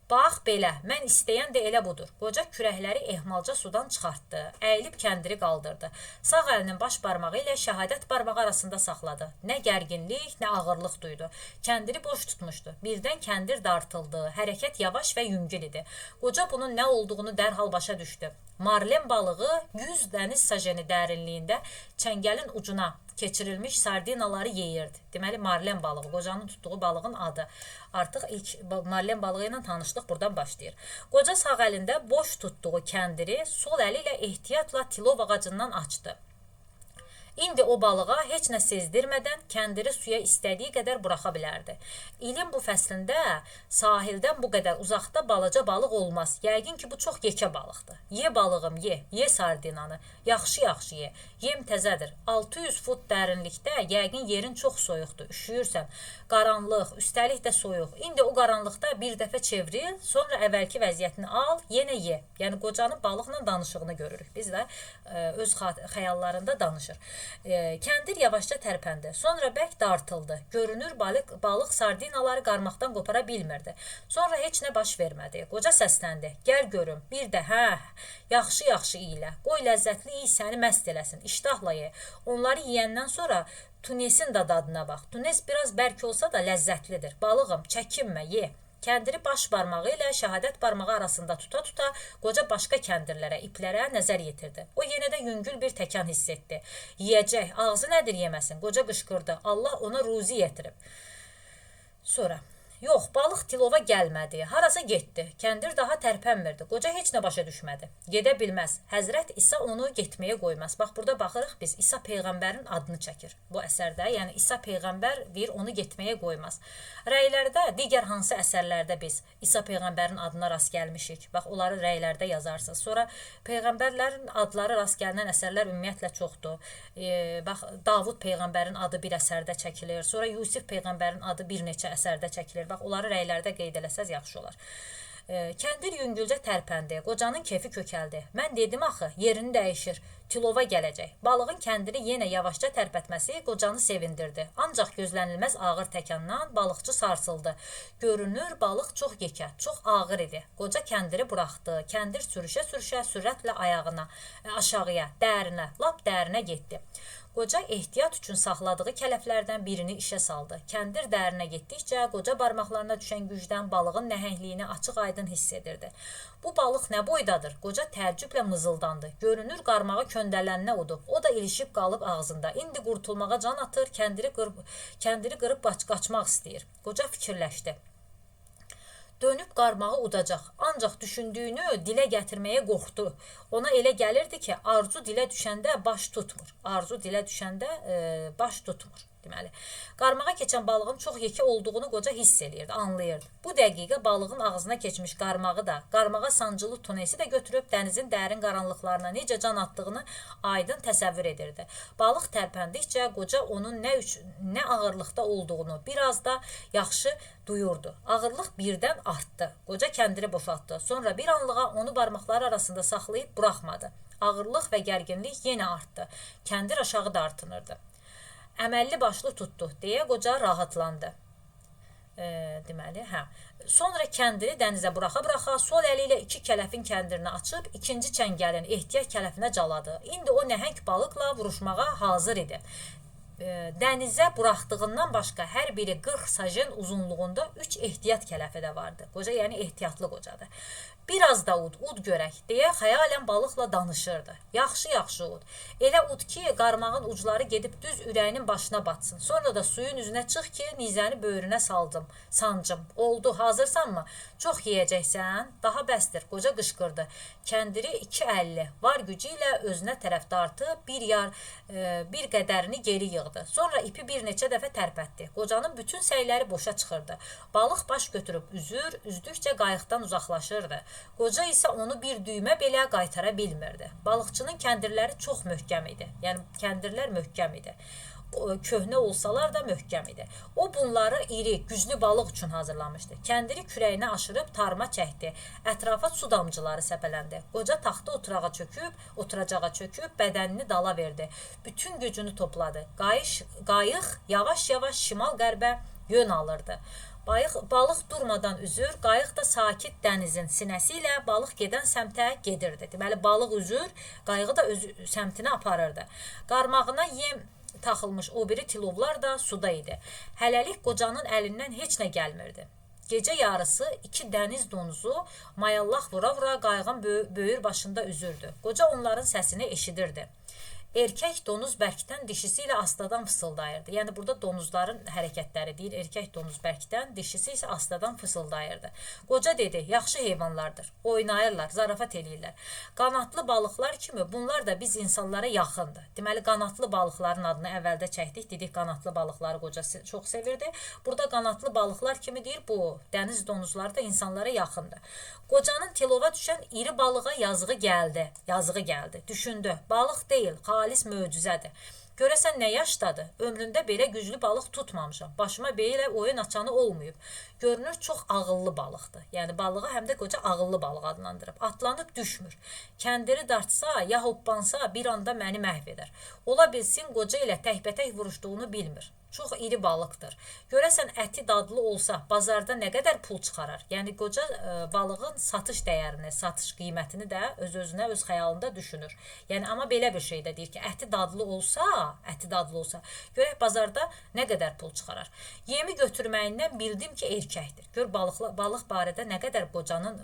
Bax belə, mən istəyən də elə budur. Qoca kürəkləri ehmalca sudan çıxartdı, əyilib kəndiri qaldırdı. Sağ əlinin baş barmağı ilə şəhadət barmağı arasında saxladı. Nə gərginlik, nə ağırlıq duydu. Kəndiri boş tutmuşdu. Birdən kəndir dartıldı, hərəkət yavaş və yüngül idi. Qoca bunun nə olduğunu dərhal başa düşdü. Marlen balığı 100 dəniz sajeni dərinliyində çəngəlin ucuna keçirilmiş sardinaları yeyirdi. Deməli, marlen balığı, qocanın tutduğu balığın adı. Artıq ilk marlen balığı ilə tanışlıq buradan başlayır. Qoca sağ əlində boş tutduğu kəndiri sol əli ilə ehtiyatla tilov ağacından açdı. İndi o balığa heç nə sezdirmədən kəndiri suya istədiyi qədər buraxa bilərdi. İlin bu fəslində sahildən bu qədər uzaqda balaca balıq olmaz. Yəqin ki, bu çox yekə balıqdır. Ye balığım, ye sardinanı. Yaxşı ye. Yem təzədir. 600 fut dərinlikdə yəqin yerin çox soyuqdur. Üşüyürsən. Qaranlıq, üstəlik də soyuq. İndi o qaranlıqda bir dəfə çevril, sonra əvvəlki vəziyyətini al, yenə ye. Yəni qocanın balıqla danışığını görürük. Biz də öz xəyallarında danışır. Kəndir yavaşca tərpəndi. Sonra bərk dartıldı. Görünür balıq sardinaları qarmaqdan qopara bilmirdi. Sonra heç nə baş vermədi. Qoca səsləndi. Gəl görüm. Bir də yaxşı iyilə. Qoy ləzzətli iyi səni məst eləsin. İştahla ye. Onları yeyəndən sonra tunesin də dadına bax. Tunes biraz bərk olsa da ləzzətlidir. Balığım, çəkinmə, ye. Kəndiri baş barmağı ilə şəhadət barmağı arasında tuta-tuta qoca başqa kəndirlərə, iplərə nəzər yetirdi. O yenə də yüngül bir təkan hiss etdi. Yiyəcək, ağzı nədir yeməsin? Qoca qışqırdı. Allah ona ruzi yetirib. Sonra... Yox, balıq tilova gəlmədi, harasa getdi. Kəndir daha tərpənmirdi. Qoca heç nə başa düşmədi. Gedə bilməz. Həzrət İsa onu getməyə qoymaz. Bax, burada baxırıq biz, İsa Peyğəmbərin adını çəkir bu əsərdə. Yəni, İsa Peyğəmbər deyir, onu getməyə qoymaz. Rəylərdə, digər hansı əsərlərdə biz İsa Peyğəmbərin adına rast gəlmişik. Bax, onları rəylərdə yazarsınız. Sonra Peyğəmbərlərin adları rast gələn əsərlər ümumiyyətlə çoxdur. Bax, Davud Peyğəmbərin adı bir əsərdə çəkilir. Sonra Yusif Peyğəmbərin adı bir neçə əsərdə çəkilir. Bax, onları rəylərdə qeyd eləsəz yaxşı olar. Kəndir yüngülcə tərpəndi. Qocanın kefi kökəldi. Mən dedim axı, yerini dəyişir. Tilova gələcək. Balığın kəndiri yenə yavaşca tərpətməsi qocanı sevindirdi. Ancaq gözlənilməz ağır təkandan balıqçı sarsıldı. Görünür, balıq çox yekə, çox ağır idi. Qoca kəndiri buraxdı. Kəndir sürüşə-sürüşə sürətlə ayağına, aşağıya, dərinə, lap dərinə getdi. Qoca ehtiyat üçün saxladığı kələflərdən birini işə saldı. Kəndir dərinə getdikcə qoca barmaqlarına düşən gücdən balığın nəhəngliyini açıq-aydın hiss edirdi. Bu balıq nə boydadır? Qoca təəccüblə mızıldandı. Görünür, qarmağı köndələninə udub. O da ilişib qalıb ağzında. İndi qurtulmağa can atır, kəndiri qırıb qaçmaq istəyir. Qoca fikirləşdi. Dönüb qarmağı udacaq. Ancaq düşündüyünü dilə gətirməyə qorxdu. Ona elə gəlirdi ki, arzu dilə düşəndə baş tutmur. Arzu dilə düşəndə baş tutmur. Deməli, qarmağa keçən balığın çox yekə olduğunu qoca hiss edirdi, anlayırdı. Bu dəqiqə balığın ağzına keçmiş qarmağı da, qarmağa sancılı tunesi də götürüb dənizin dərin qaranlıqlarına necə can attığını aydın təsəvvür edirdi. Balıq tərpəndikcə qoca onun nə ağırlıqda olduğunu biraz da yaxşı duyurdu. Ağırlıq birdən artdı. Qoca kəndiri boşaltdı. Sonra bir anlığa onu barmaqları arasında saxlayıb buraxmadı. Ağırlıq və gərginlik yenə artdı. Kəndir aşağı dartınırdı. Əməlli başlı tutdu, deyə qoca rahatlandı. Deməli, Sonra kəndiri dənizə buraxa-buraxa sol əli ilə 2 kələfin kəndirini açıb, ikinci çəngəlin ehtiyat kələfinə caladı. İndi o nəhəng balıqla vuruşmağa hazır idi. Dənizə buraxdığından başqa hər biri 40 sajen uzunluğunda 3 ehtiyat kələfi də vardı. Qoca, yəni ehtiyatlı qocadır. Biraz da ud görək deyə xəyalən balıqla danışırdı. Yaxşı ud. Elə ud ki, qarmağın ucları gedib düz ürəyinin başına batsın. Sonra da suyun üzünə çıx ki, nizəni böyrünə sancım. Oldu, hazırsanmı? Çox yeyəcəksən? Daha bəsdir, qoca qışqırdı. Kəndiri 2.50 var gücü ilə özünə tərəf dartıb bir qədərini geri yığdı. Sonra ipi bir neçə dəfə tərpətdi. Qocanın bütün səyləri boşa çıxırdı. Balıq baş götürüb üzdükcə qayıqdan uzaqlaşırdı. Qoca isə onu bir düymə belə qaytara bilmirdi. Balıqçının kəndirləri çox möhkəm idi. Yəni kəndirlər möhkəm idi. Köhnə olsalar da möhkəm idi. O bunları iri, güclü balıq üçün hazırlamışdı. Kəndiri kürəyinə aşırıb tarıma çəkdi. Ətrafa su damcıları səpələndi. Qoca taxta oturacağa çöküb bədənini dala verdi. Bütün gücünü topladı. Qayıq yavaş-yavaş şimal-qərbə yön alırdı. Balıq durmadan üzür, qayıq da sakit dənizin sinəsi ilə balıq gedən səmtə gedirdi. Deməli, balıq üzür, qayığı da öz səmtinə aparırdı. Qarmağına yem taxılmış o biri tilovlar da suda idi. Hələlik qocanın əlindən heç nə gəlmirdi. Gecə yarısı 2 dəniz donuzu mayallaq vura-vura qayığın böyür başında üzürdü. Qoca onların səsini eşidirdi. Erkək donuz bərkdən dişisi ilə astadan fısıldayırdı. Yəni burada donuzların hərəkətləri deyil. Erkək donuz bərkdən, dişisi isə astadan fısıldayırdı. Qoca dedi, yaxşı heyvanlardır. Oynayırlar, zarafat eləyirlər. Qanatlı balıqlar kimi bunlar da biz insanlara yaxındır. Deməli, qanatlı balıqların adını əvvəldə çəkdik. Dedik, qanatlı balıqları qoca çox sevirdi. Burada qanatlı balıqlar kimi deyir, bu dəniz donuzları da insanlara yaxındır. Qocanın tilova düşən iri balığa yazığı gəldi. Düşündü, balıq deyil, xalis möcüzədir. Görəsən nə yaşdadır? Ömründə belə güclü balıq tutmamışam. Başıma belə oyun açanı olmayıb. Görünür, çox ağıllı balıqdır. Yəni balığı həm də qoca ağıllı balıq adlandırıb. Atlanıb düşmür. Kəndiri dartsa, ya hoppansa bir anda məni məhv edər. Ola bilsin, qoca ilə təkbətək vuruşduğunu bilmir. Çox iri balıqdır. Görəsən əti dadlı olsa bazarda nə qədər pul çıxarar? Yəni qoca balığın satış dəyərini, satış qiymətini də öz-özünə, öz xəyalında düşünür. Yəni amma belə bir şey də deyir ki, əti dadlı olsa, görək bazarda nə qədər pul çıxarar? Yemi götürməyindən bildim ki, erkəkdir. Gör balıq barədə nə qədər qocanın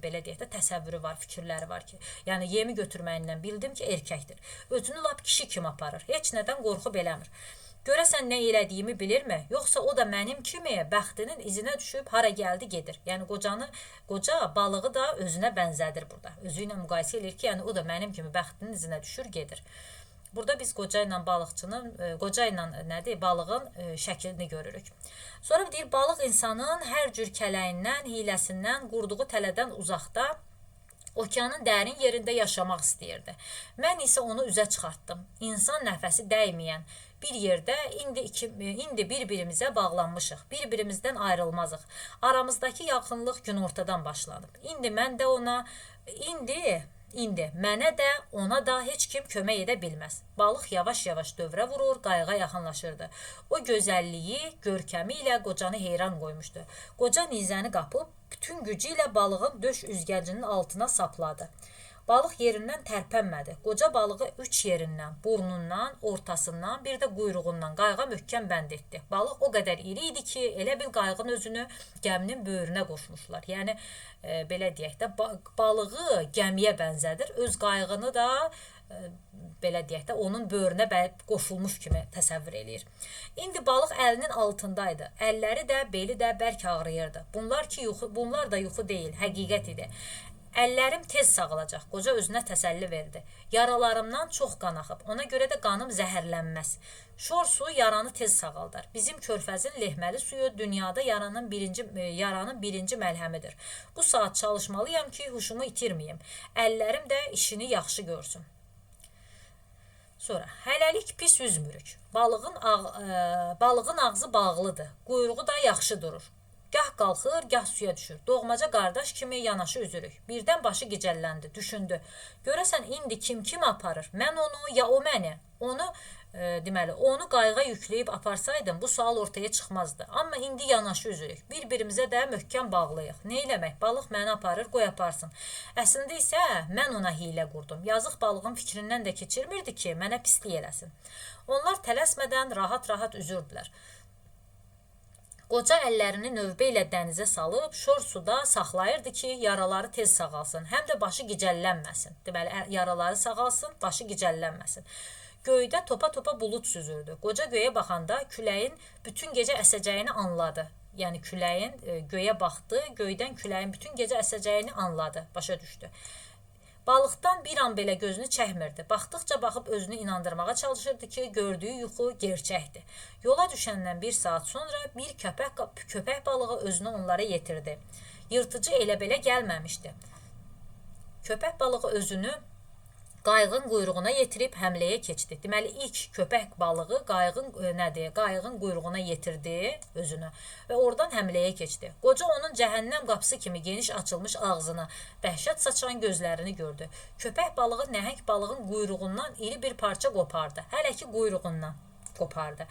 belə deyək də təsəvvürü var, fikirləri var ki, yəni yemi götürməyindən bildim ki, erkəkdir. Özünü lap kişi kimi aparır. Heç nədən qorxub eləmir. Görəsən nə elədiyimi bilirmi? Yoxsa o da mənim kimi bəxtinin izinə düşüb hara gəldi gedir. Yəni qoca balığı da özünə bənzədir burada. Özü ilə müqayisə edir ki, yəni o da mənim kimi bəxtinin izinə düşür gedir. Burada biz qoca ilə balığın şəklini görürük. Sonra deyir, balıq insanın hər cür kələyindən, hiləsindən, qurduğu tələdən uzaqda okeanın dərin yerində yaşamaq istəyirdi. Mən isə onu üzə çıxartdım. İnsan nəfəsi dəyməyən bir yerdə indi bir-birimizə bağlanmışıq. Bir-birimizdən ayrılmazıq. Aramızdakı yaxınlıq günortadan başlanıb. İndi mənə də, ona da heç kim kömək edə bilməz. Balıq yavaş-yavaş dövrə vurur, qayığa yaxınlaşırdı. O gözəlliyi, görkəmi ilə qocanı heyran qoymuşdu. Qoca nizəni qapıb, bütün gücü ilə balığın döş üzgəcinin altına sapladı. Balıq yerindən tərpənmədi. Qoca balığı 3 yerindən, burnundan, ortasından, bir də quyruğundan qayığa möhkəm bənd etdi. Balıq o qədər iri idi ki, elə bil qayığın özünü gəminin böyrünə qoşmuşlar. Yəni, belə deyək də, balığı gəmiyə bənzədir. Öz qayığını da, belə deyək də, onun böyrünə qoşulmuş kimi təsəvvür eləyir. İndi balıq əlinin altındaydı. Əlləri də, beli də bərk ağrıyırdı. Bunlar da yuxu deyil, həqiqət idi. Əllərim tez sağalacaq, qoca özünə təsəlli verdi. Yaralarımdan çox qan axıb, ona görə də qanım zəhərlənməz. Şor su yaranı tez sağaldar. Bizim körfəzin lehməli suyu dünyada yaranın birinci məlhəmidir. Bu saat çalışmalıyam ki, huşumu itirməyim. Əllərim də işini yaxşı görsün. Sonra, hələlik pis üzmürük. Balığın ağzı bağlıdır, quyruğu da yaxşı durur. Gah qalxır, gah suya düşür. Doğmaca qardaş kimi yanaşı üzürük. Birdən başı gicəlləndi, düşündü. Görəsən, indi kim aparır? Mən onu, ya o məni? Onu qayığa yükləyib aparsaydım, bu sual ortaya çıxmazdı. Amma indi yanaşı üzürük. Bir-birimizə də möhkəm bağlıyıq. Ne eləmək? Balıq məni aparır, qoy aparsın. Əslində isə mən ona hiylə qurdum. Yazıq balığın fikrindən də keçirmirdi ki, mənə pislik eləsin. Onlar tələsmədən rahat-rahat üzürdülər. Qoca əllərini növbə ilə dənizə salıb, şor suda saxlayırdı ki, yaraları tez sağalsın, həm də başı gicəllənməsin. Deməli, yaraları sağalsın, başı gicəllənməsin. Göydə topa-topa bulud süzürdü. Qoca göyə baxanda küləyin bütün gecə əsəcəyini anladı. Yəni, küləyin göyə baxdı, göydən küləyin bütün gecə əsəcəyini anladı, başa düşdü. Balıqdan bir an belə gözünü çəkmirdi. Baxdıqca baxıb özünü inandırmağa çalışırdı ki, gördüyü yuxu gerçəkdir. Yola düşəndən bir saat sonra bir köpək balığı özünü onlara yetirdi. Yırtıcı elə belə gəlməmişdi. Köpək balığı özünü qayığın quyruğuna yetirib həmləyə keçdi. Deməli, ilk köpək balığı qayığın quyruğuna yetirdi özünü və oradan həmləyə keçdi. Qoca onun cəhənnəm qapısı kimi geniş açılmış ağzını, dəhşət saçan gözlərini gördü. Köpək balığı nəhəng balığın quyruğundan iri bir parça qopardı. Hələ ki, quyruğundan qopardı.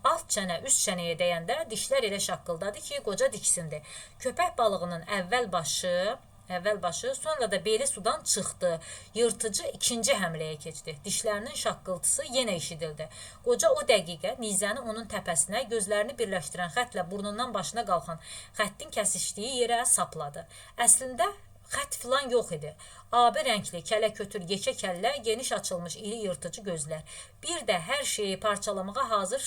Alt çənə üst çənəyə dəyəndə dişlər elə şaqqıldadı ki, qoca diksindi. Köpək balığının əvvəl başı, sonra da beli sudan çıxdı. Yırtıcı ikinci həmləyə keçdi. Dişlərinin şaqqıltısı yenə eşidildi. Qoca o dəqiqə nizəni onun təpəsinə, gözlərini birləşdirən xətlə burnundan başına qalxan xəttin kəsişdiyi yerə sapladı. Əslində xət filan yox idi. Abi rəngli, kələ-kötür, yekə kəllə, geniş açılmış iri yırtıcı gözlər. Bir də hər şeyi parçalamağa hazır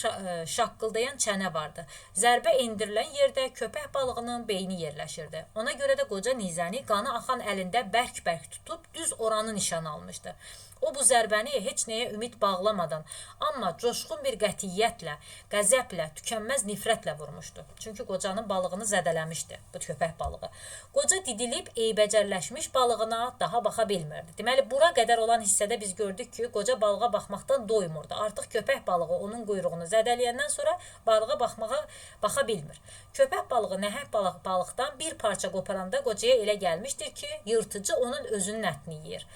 şaqqıldayan çənə vardı. Zərbə endirilən yerdə köpək balığının beyni yerləşirdi. Ona görə də qoca nizəni qanı axan əlində bərk-bərk tutub düz oranı nişan almışdı. O bu zərbəni heç nəyə ümid bağlamadan, amma coşqun bir qətiyyətlə, qəzəblə, tükənməz nifrətlə vurmuşdu. Çünki qocanın balığını zədələmişdi bu köpək balığı. Qoca didilib eybəcərləşmiş balığına daha baxa bilmirdi. Deməli, bura qədər olan hissədə biz gördük ki, qoca balığa baxmaqdan doymurdu. Artıq köpək balığı onun quyruğunu zədələyəndən sonra balığa baxa bilmir. Köpək balığı nəhəng balıqdan bir parça qoparanda qocaya elə gəlmişdir ki, yırtıcı onun özünün ətini yeyir.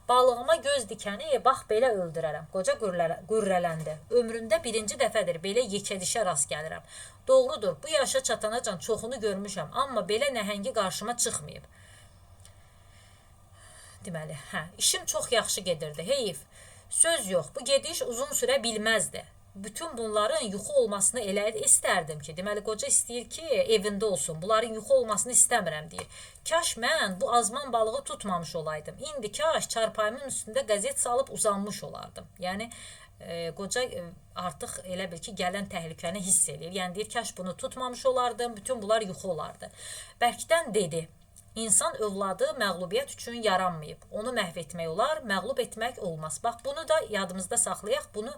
Balığıma göz dikəni, bax belə öldürərəm. Qoca qürrələndi. Ömrümdə birinci dəfədir belə yekədişə rast gəlirəm. Doğrudur, bu yaşa çatanacan çoxunu görmüşəm, amma belə nəhəngi qarşıma çıxmayıb. Deməli, işim çox yaxşı gedirdi, heyif. Söz yox, bu gediş uzun sürə bilməzdi. Bütün bunların yuxu olmasını elə istərdim ki, deməli, qoca istəyir ki, evində olsun. Bunların yuxu olmasını istəmirəm, deyir. Kaş mən bu azman balığı tutmamış olaydım. İndi kaş çarpayımın üstündə qəzet salıb uzanmış olardım. Yəni, qoca artıq elə bil ki, gələn təhlükəni hiss edir. Yəni, deyir, kaş bunu tutmamış olardım, bütün bunlar yuxu olardı. Bərkdən dedi, İnsan övladı məğlubiyyət üçün yaranmayıb. Onu məhv etmək olar, məğlub etmək olmaz. Bax, bunu da yadımızda saxlayaq. Bunu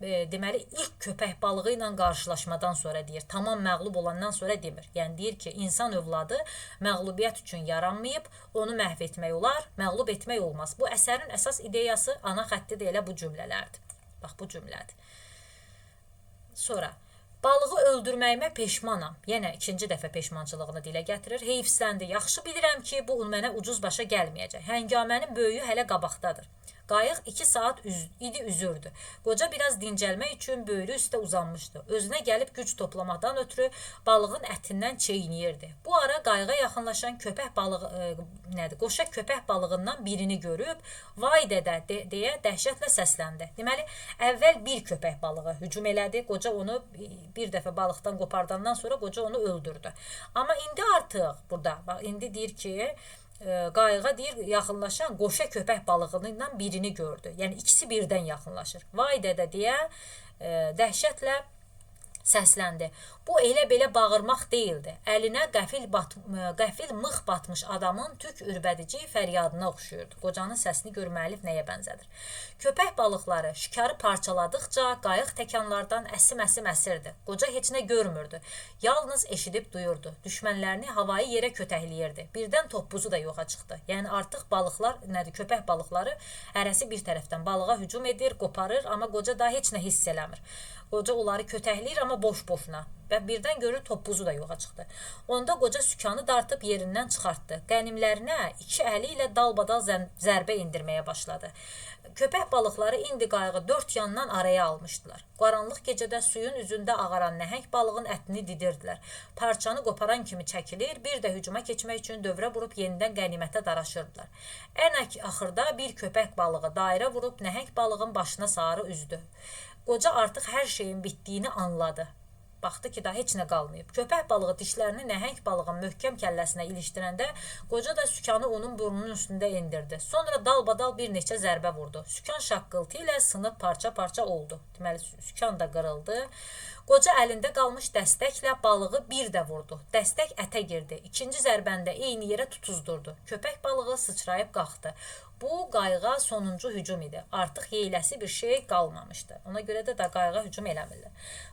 deməli, ilk köpək balığı ilə qarşılaşmadan sonra deyir. Tamam məğlub olandan sonra demir. Yəni, deyir ki, insan övladı məğlubiyyət üçün yaranmayıb, onu məhv etmək olar, məğlub etmək olmaz. Bu əsərin əsas ideyası, ana xətti də elə bu cümlələrdir. Bax, bu cümlədir. Sonra, balığı öldürməyimə peşmanam. Yenə ikinci dəfə peşmançılığını dilə gətirir. Heyfsləndi. Yaxşı bilirəm ki, bu mənə ucuz başa gəlməyəcək. Həngamənin böyüyü hələ qabaqdadır. Qayıq 2 saat üzürdü. Qoca biraz dincəlmək üçün böyrü üstə uzanmışdı. Özünə gəlib güc toplamaqdan ötürü balığın ətindən çeynəyirdi. Bu ara qayığa yaxınlaşan qoşa köpək balığından birini görüb, vay dədə deyə dəhşətlə səsləndi. Deməli, əvvəl bir köpək balığı hücum elədi. Qoca onu bir dəfə balıqdan qopardandan sonra qoca onu öldürdü. Amma indi artıq burada, indi deyir ki, qayığa deyir, yaxınlaşan qoşa köpək balığından birini gördü. Yəni, ikisi birdən yaxınlaşır. Vay dədə deyə dəhşətlə səsləndi. Bu elə belə bağırmaq deyildi. Əlinə qəfil mıx batmış adamın tük ürbədici fəryadına oxşuyurdu. Qocanın səsini gör müəllif nəyə bənzədir. Köpək balıqları şikarı parçaladıqca qayıq təkanlardan əsim-əsim əsirdi. Qoca heç nə görmürdü. Yalnız eşidib duyurdu. Düşmənlərini havayı yerə kötəkləyirdi. Birdən toppuzu da yoxa çıxdı. Yəni artıq köpək balıqları hərəsi bir tərəfdən balığa hücum edir, qoparır, amma qoca da heç nə hiss eləmir. Qoca onları kötəkləyir, amma boş-boşuna. Və birdən görür toppuzu da yoxa çıxdı. Onda qoca sükanı dartıb yerindən çıxartdı. Qənimlərinə 2 əli ilə dalbadal zərbə indirməyə başladı. Köpək balıqları indi qayığı 4 yandan araya almışdılar. Qaranlıq gecədə suyun üzündə ağaran nəhəng balığın ətini didirdilər. Parçanı qoparan kimi çəkilir, bir də hücuma keçmək üçün dövrə vurub yenidən qənimətə daraşırdılar. Ən axırda bir köpək balığı dairə vurub nəhəng balığın başına sarı üzdü. Qoca artıq hər şeyin bitdiyini anladı. Baxdı ki, daha heç nə qalmayıb. Köpək balığı dişlərini nəhəng balığın möhkəm kəlləsinə ilişdirəndə, qoca da sükanı onun burnunun üstündə endirdi. Sonra dalbadal bir neçə zərbə vurdu. Sükan şaqqıltı ilə sınıb parça-parça oldu. Deməli, sükan da qırıldı. Qoca əlində qalmış dəstəklə balığı bir də vurdu. Dəstək ətə girdi. İkinci zərbəndə eyni yerə tutuzdurdu. Köpək balığı sıçrayıb qalxdı. Bu qayığa sonuncu hücum idi. Artıq yeyiləsi bir şey qalmamışdı. Ona görə də qayığa hücum eləmirlər.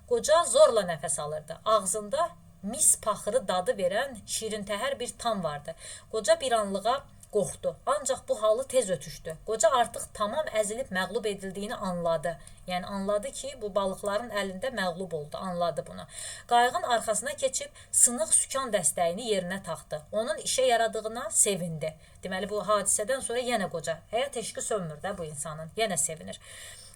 Qoca zorla nəfəs alırdı. Ağzında mis paxırı dadı verən şirintəhər bir tam vardı. Qoca bir anlığa qorxdu. Ancaq bu halı tez ötüşdü. Qoca artıq tamam əzilib məğlub edildiyini anladı. Yəni anladı ki, bu balıqların əlində məğlub oldu, anladı bunu. Qayığın arxasına keçib sınıq sükan dəstəyini yerinə taxdı. Onun işə yaradığına sevindi. Deməli, bu hadisədən sonra yenə qoca, həyat eşqi sönmür də bu insanın, yenə sevinir.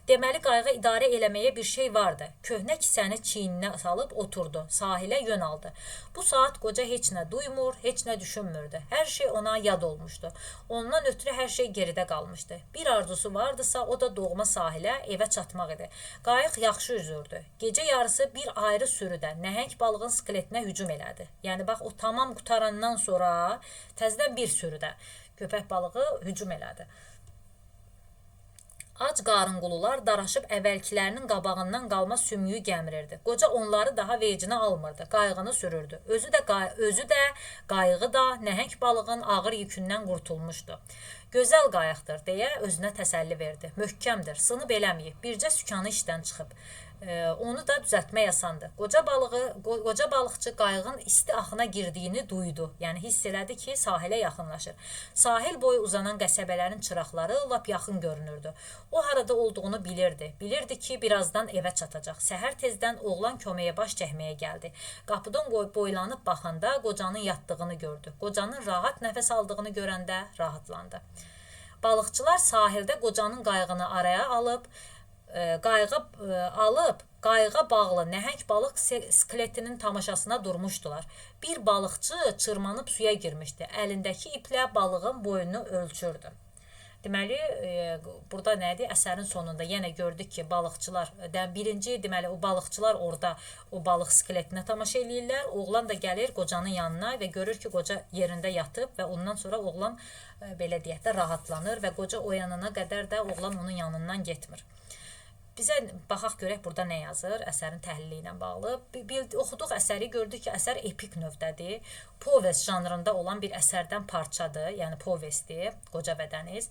Deməli, qayığı idarə eləməyə bir şey vardı. Köhnə kisəni çiyninə salıb oturdu, sahilə yön aldı. Bu saat qoca heç nə duymur, heç nə düşünmürdü. Hər şey ona yad olmuşdu. Ondan ötürü hər şey geridə qalmışdı. Bir arzusu vardısa, o da doğma sahilə, evə çatmaq idi. Qayıq yaxşı üzürdü. Gecə yarısı bir ayrı sürüdə nəhəng balığın skeletinə hücum elədi. Yəni, bax, o tamam qutarandan sonra təzədən bir sürüdə köpək balığı hücum elədi. Ac qarınqulular daraşıb əvvəlkilərinin qabağından qalma sümüyü gəmirirdi. Qoca onları daha vecinə almırdı, qayığını sürürdü. Özü də qayığı da nəhəng balığın ağır yükündən qurtulmuşdu. Gözəl qayıqdır, deyə özünə təsəlli verdi. Möhkəmdir, sınıb eləməyib, bircə sükanı işdən çıxıb. Onu da düzəltmək asandır. Qoca balıqçı qayığın isti axına girdiyini duydu. Yəni, hiss elədi ki, sahilə yaxınlaşır. Sahil boyu uzanan qəsəbələrin çıraqları lap yaxın görünürdü. O harada olduğunu bilirdi. Bilirdi ki, birazdan evə çatacaq. Səhər tezdən oğlan köməyə baş çəkməyə gəldi. Qapıdan boylanıb baxanda qocanın yatdığını gördü. Qocanın rahat nəfəs aldığını görəndə rahatlandı. Balıqçılar sahildə qocanın qayığını araya alıb, qayığa bağlı nəhəng balıq skeletinin tamaşasına durmuşdular. Bir balıqçı çırmanıb suya girmişdi. Əlindəki iplə balığın boyunu ölçürdü. Deməli, burada nədir? Əsərin sonunda yenə gördük ki, balıqçılar, birinci, deməli, o balıqçılar orada o balıq skeletinə tamaşa eləyirlər. Oğlan da gəlir qocanın yanına və görür ki, qoca yerində yatıb və ondan sonra oğlan, belə deyək də, rahatlanır və qoca oyanana qədər də oğlan onun yanından getmir. Bizə baxaq görək burada nə yazır əsərin təhlili ilə bağlı. Oxuduq əsəri, gördük ki, əsər epik növdədir. Povest janrında olan bir əsərdən parçadır, yəni povestdir, Qoca və Dəniz.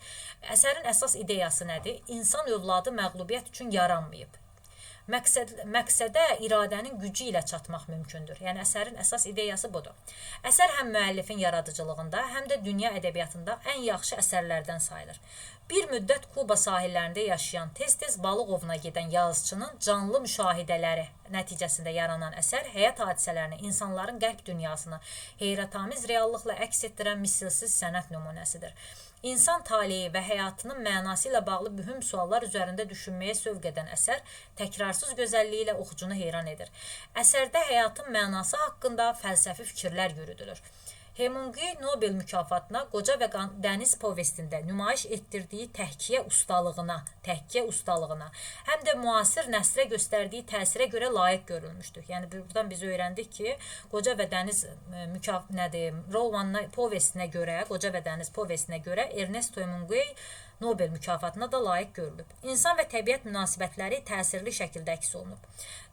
Əsərin əsas ideyası nədir? İnsan övladı məğlubiyyət üçün yaranmayıb. Məqsədə iradənin gücü ilə çatmaq mümkündür. Yəni, əsərin əsas ideyası budur. Əsər həm müəllifin yaradıcılığında, həm də dünya ədəbiyyatında ən yaxşı əsərlərdən sayılır. Bir müddət Kuba sahillərində yaşayan, tez-tez balıq ovuna gedən yazıçının canlı müşahidələri nəticəsində yaranan əsər həyat hadisələrini, insanların qəlb dünyasını heyrətamiz reallıqla əks etdirən misilsiz sənət nümunəsidir. İnsan taleyi və həyatının mənası ilə bağlı mühüm suallar üzərində düşünməyə sövq edən əsər təkrarsız gözəlliyi ilə oxucunu heyran edir. Əsərdə həyatın mənası haqqında fəlsəfi fikirlər yürüdülür. Hemingway Nobel mükafatına Qoca və Dəniz povestində nümayiş etdirdiyi təhkiyə ustalığına, həm də müasir nəsrə göstərdiyi təsirə görə layiq görülmüşdür. Yəni, buradan biz öyrəndik ki, Qoca və Dəniz povestinə görə, Qoca və Dəniz povestinə görə Ernest Hemingway Nobel mükafatına da layiq görülüb. İnsan və təbiət münasibətləri təsirli şəkildə əks olunub.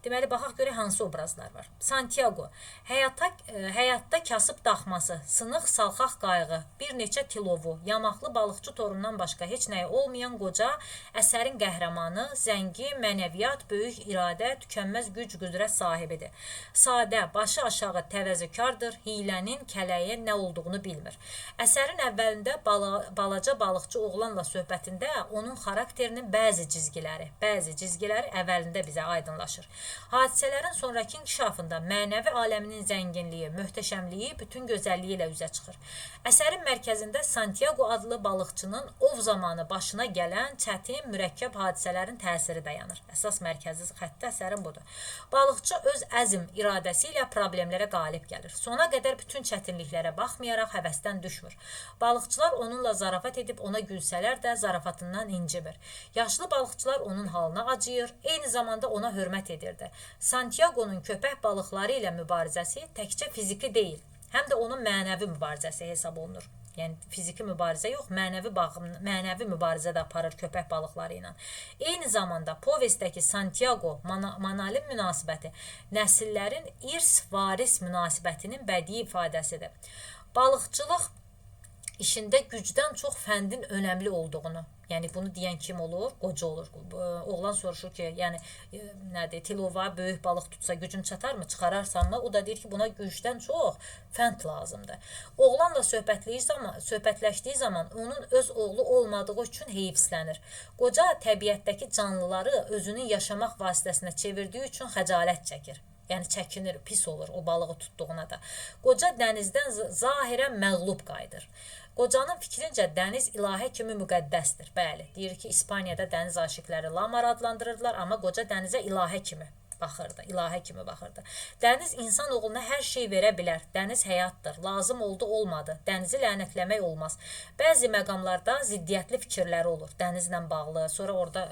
Deməli, baxaq görək hansı obrazlar var. Santiago, həyatda kasıb daxması, sınıq salxaq qayığı, bir neçə tilovu, yamaqlı balıqçı torundan başqa heç nəyi olmayan qoca, əsərin qəhrəmanı, zəngi, mənəviyyat, böyük iradə, tükənməz güc qüdrət sahibidir. Sadə, başı aşağı təvəzzükardır, hilənin, kələyin nə olduğunu bilmir. Əsərin əvvəlində balaca balıqçı oğlanla söhbətində onun xarakterinin bəzi cizgiləri əvvəlində bizə aydınlaşır. Hadisələrin sonraki inkişafında mənəvi aləminin zənginliyi, möhtəşəmliyi, bütün gözəlliyi ilə üzə çıxır. Əsərin mərkəzində Santiago adlı balıqçının ov zamanı başına gələn çətin, mürəkkəb hadisələrin təsiri dayanır. Əsas mərkəzi xətti əsərin budur. Balıqçı öz əzm, iradəsi ilə problemlərə qalib gəlir. Sona qədər bütün çətinliklərə baxmayaraq həvəsdən düşmür. Balıqçılar onunla zarafat edib ona gülsələr də zarafatından incimir. Yaşlı balıqçılar onun halına acıyır, eyni zamanda ona hörmət edirdi. Santiago'nun köpək balıqları ilə mübarizəsi təkcə fiziki deyil, həm də onun mənəvi mübarizəsi hesab olunur. Yəni fiziki mübarizə yox, mənəvi mübarizə də aparır köpək balıqları ilə. Eyni zamanda povestdəki Santiago Manalin münasibəti nəsillərin irs-varis münasibətinin bədii ifadəsidir. Balıqçılıq işində gücdən çox fəndin önəmli olduğunu, yəni bunu deyən kim olur? Qoca olur. Oğlan soruşur ki, yəni nədir? Tilova böyük balıq tutsa gücün çatarmı? Çıxararsanmı? O da deyir ki, buna gücdən çox fənd lazımdır. Oğlanla söhbətləşdiyi zaman onun öz oğlu olmadığı üçün heyfslənir. Qoca təbiətdəki canlıları özünün yaşamaq vasitəsinə çevirdiyi üçün xəcalət çəkir. Yəni çəkinir, pis olur o balığı tutduğuna da. Qoca dənizdən zahirən məğlub qayıdır. Qocanın fikrincə dəniz ilahə kimi müqəddəsdir. Bəli, deyir ki, İspaniyada dəniz aşiqləri Lamar adlandırırdılar, amma qoca dənizə ilahə kimi baxırdı. Dəniz insan oğluna hər şey verə bilər. Dəniz həyatdır. Lazım oldu, olmadı. Dənizi lənətləmək olmaz. Bəzi məqamlarda ziddiyyətli fikirləri olur. Dənizlə bağlı, sonra orada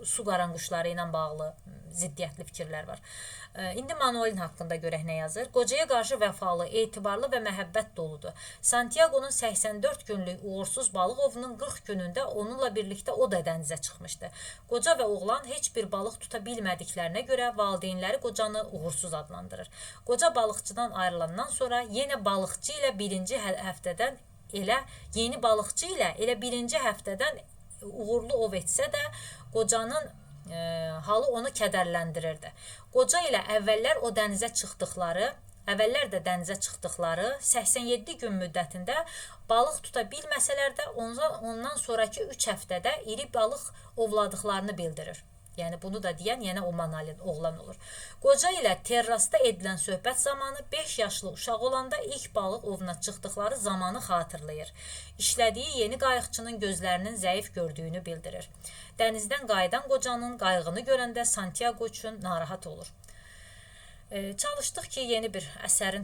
su qaranquşları ilə bağlı ziddiyyətli fikirlər var. İndi Manolin haqqında görək nə yazır. Qocaya qarşı vəfalı, etibarlı və məhəbbət doludur. Santiago'nun 84 günlük uğursuz balıq ovunun 40 günündə onunla birlikdə o da dənizə çıxmışdı. Qoca və oğlan heç bir balıq tuta bilmədiklərinə görə valideynləri qocanı uğursuz adlandırır. Qoca balıqçıdan ayrılandan sonra yeni balıqçı ilə birinci həftədən uğurlu ov etsə də qocanın halı onu kədərləndirirdi. Qoca ilə əvvəllər də dənizə çıxdıqları 87 gün müddətində balıq tuta bilməsələr də ondan sonraki 3 həftədə iri balıq ovladıqlarını bildirir. Yəni bunu da deyən yenə o Manalin oğlan olur. Qoca ilə terrasda edilən söhbət zamanı 5 yaşlı uşaq olanda ilk balıq ovuna çıxdıqları zamanı xatırlayır. İşlədiyi yeni qayıqçının gözlərinin zəif gördüyünü bildirir. Dənizdən qayıdan qocanın qayığını görəndə Santiago üçün narahat olur. Çalışdıq ki, yeni bir əsərin